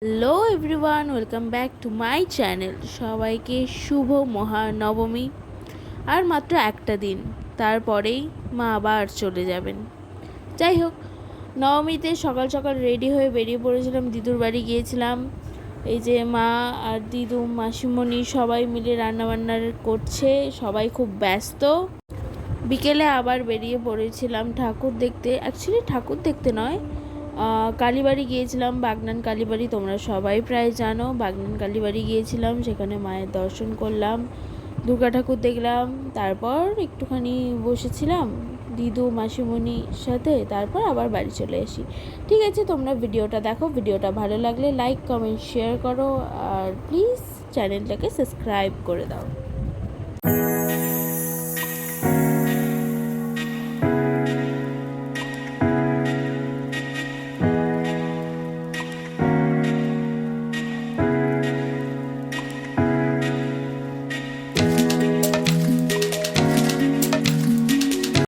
Hello everyone, welcome back to my channel. সবাইকে শুভ মহানবমী। আর মাত্র একটা দিন, তারপরেই মা আবার চলে যাবেন। যাই হোক, নবমীতে সকাল সকাল রেডি হয়ে বেরিয়ে পড়েছিলাম, দিদুর বাড়ি গিয়েছিলাম। এই যে মা আর দিদু মাসিমণি সবাই মিলে রান্নাবান্নার করছে, সবাই খুব ব্যস্ত। বিকেলে আবার বেরিয়ে পড়েছিলাম ঠাকুর দেখতে। অ্যাকচুয়ালি ঠাকুর দেখতে নয়, কালীবাড়ি গিয়েছিলাম, বাগনান কালীবাড়ি। তোমরা সবাই প্রায় জানো বাগনান কালীবাড়ি গিয়েছিলাম, সেখানে মায়ের দর্শন করলাম, দুর্গা ঠাকুর দেখলাম। তারপর একটুখানি বসেছিলাম দিদু মাসিমণির সাথে, তারপর আবার বাড়ি চলে আসি। ঠিক আছে, তোমরা ভিডিওটা দেখো। ভিডিওটা ভালো লাগলে লাইক কমেন্ট শেয়ার করো, আর প্লিজ চ্যানেলটাকে সাবস্ক্রাইব করে দাও।